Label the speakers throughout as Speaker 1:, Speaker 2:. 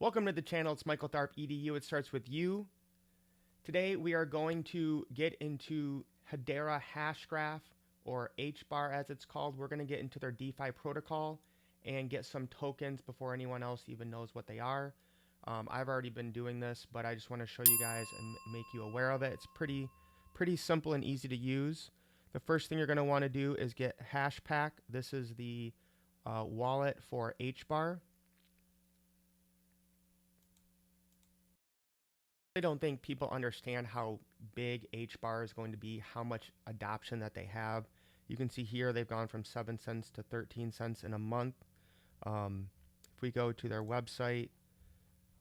Speaker 1: Welcome to the channel. It's Michael Tharp, EDU. It starts with you. Today we are going to get into Hedera Hashgraph, or HBAR as it's called. We're going to get into their DeFi protocol and get some tokens before anyone else even knows what they are. I've already been doing this, but I just want to show you guys and make you aware of it. It's pretty simple and easy to use. The first thing you're going to want to do is get Hashpack. This is the wallet for HBAR. I don't think people understand how big HBAR is going to be, how much adoption that they have. You can see here they've gone from 7 cents to 13 cents in a month. If we go to their website,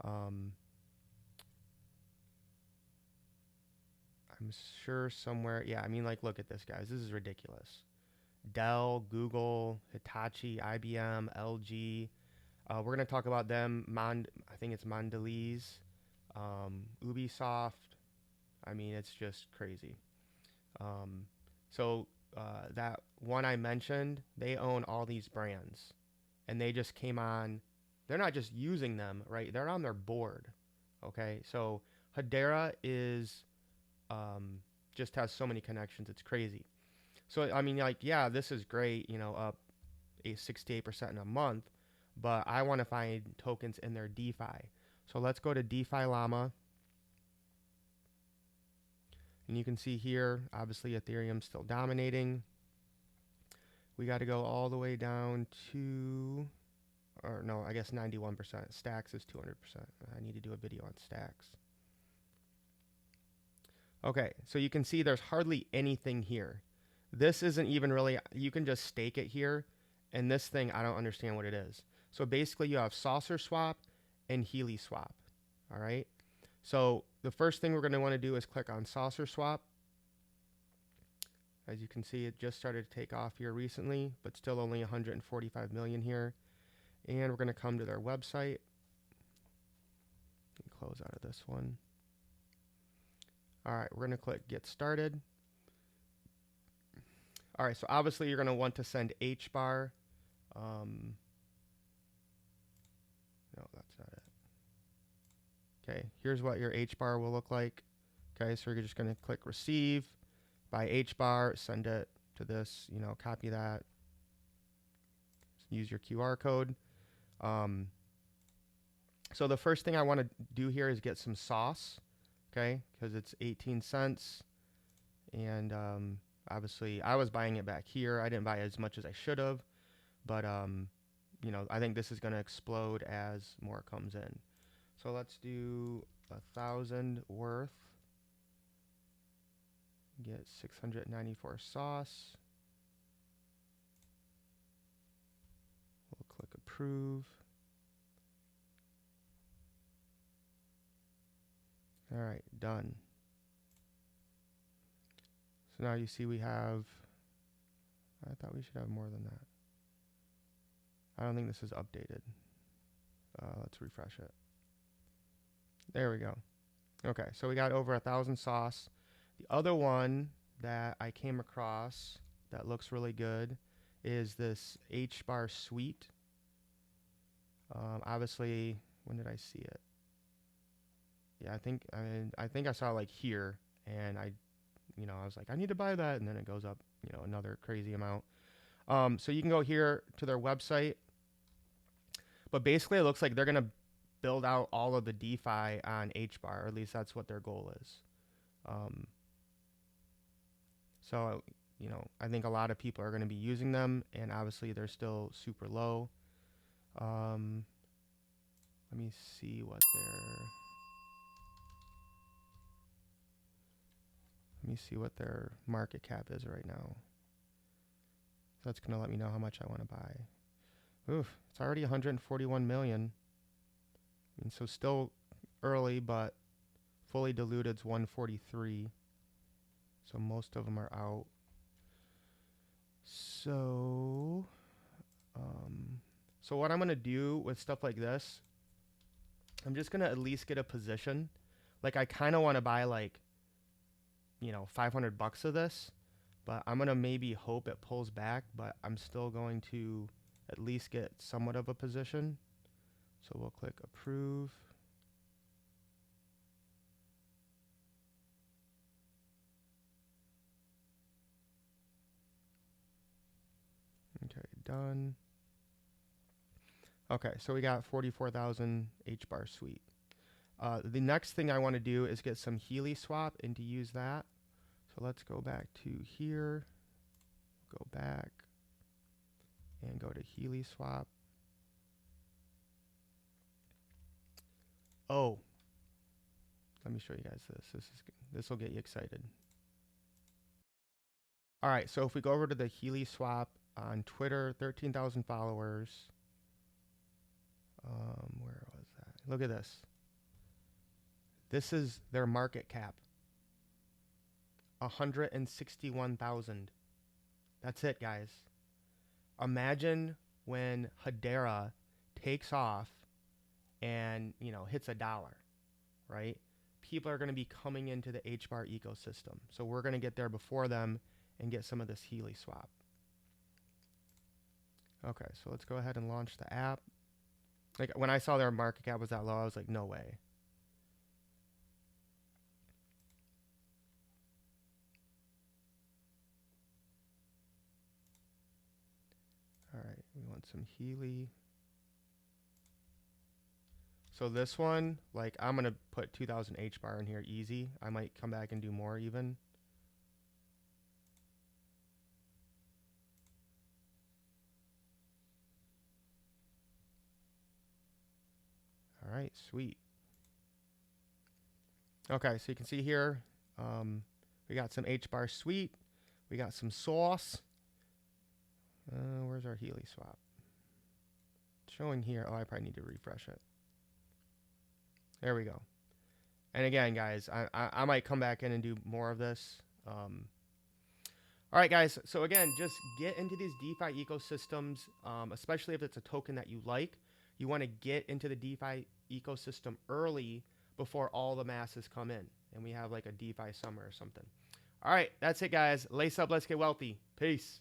Speaker 1: I'm sure somewhere, yeah, I mean, like, look at this, guys. This is ridiculous. Dell, Google, Hitachi, IBM, LG. We're going to talk about them. I think it's Mondelez. Ubisoft. I mean, it's just crazy. That one I mentioned, they own all these brands, and they just came on. They're not just using them, right? They're on their board. Okay, so Hedera is just has so many connections. It's crazy. So I mean, like, yeah, this is great. You know, up 68% in a month, but I want to find tokens in their DeFi. So let's go to DeFi Llama. And you can see here, obviously Ethereum's still dominating. We got to go all the way down to, or no, I guess 91%. Stacks is 200%. I need to do a video on Stacks. Okay, so you can see there's hardly anything here. This isn't even really, you can just stake it here. And this thing, I don't understand what it is. So basically you have Saucer Swap and Healy Swap. All right. So the first thing we're going to want to do is click on Saucer Swap. As you can see, it just started to take off here recently, but still only 145 million here. And we're going to come to their website. Close out of this one. All right, we're going to click Get Started. All right, so obviously you're going to want to send HBAR. No, that's not it. Okay, here's what your HBAR will look like. Okay, so you're just going to click Receive by HBAR, send it to this, you know, copy that, use your QR code. So the first thing I want to do here is get some sauce, okay, because it's 18 cents. And obviously I was buying it back here. I didn't buy as much as I should have, but you know, I think this is going to explode as more comes in. So let's do 1,000 worth. Get 694 sauce. We'll click approve. All right, done. So now you see we have, I thought we should have more than that. I don't think this is updated. Let's refresh it. There we go. Okay, so we got over 1,000 sauce. The other one that I came across that looks really good is this HBAR Suite. Obviously, when did I see it? Yeah, I think I saw it like here, and I was like, I need to buy that, and then it goes up, you know, another crazy amount. So you can go here to their website, but basically it looks like they're gonna build out all of the DeFi on HBAR, or at least that's what their goal is. So, you know, I think a lot of people are going to be using them, and obviously they're still super low. Let me see what their market cap is right now. So that's going to let me know how much I want to buy. Oof, it's already 141 million. I mean, so still early, but fully diluted's 143. So most of them are out. So what I'm going to do with stuff like this, I'm just going to at least get a position. Like, I kind of want to buy, like, you know, 500 bucks of this, but I'm going to maybe hope it pulls back, but I'm still going to at least get somewhat of a position. So we'll click approve. Okay, done. Okay, so we got 44,000 HBAR suite. The next thing I want to do is get some Healy swap and to use that. So let's go back to here, go back and go to Healy swap. Oh, let me show you guys this. This will get you excited. All right, so if we go over to the Healy swap on Twitter, 13,000 followers. Where was that? Look at this. This is their market cap. 161,000. That's it, guys. Imagine when Hedera takes off and, you know, hits $1, right? People are going to be coming into the HBAR ecosystem. So we're going to get there before them and get some of this Healy swap. Okay, so let's go ahead and launch the app. Like when I saw their market cap was that low, I was like, no way. All right, we want some Healy. So this one, like I'm going to put 2,000 HBAR in here easy. I might come back and do more even. All right, sweet. Okay, so you can see here, we got some HBAR sweet. We got some sauce. Where's our Healy swap? It's showing here. Oh, I probably need to refresh it. There we go. And again, guys, I might come back in and do more of this. All right, guys. So again, just get into these DeFi ecosystems, especially if it's a token that you like. You want to get into the DeFi ecosystem early before all the masses come in. And we have like a DeFi summer or something. All right, that's it, guys. Lace up. Let's get wealthy. Peace.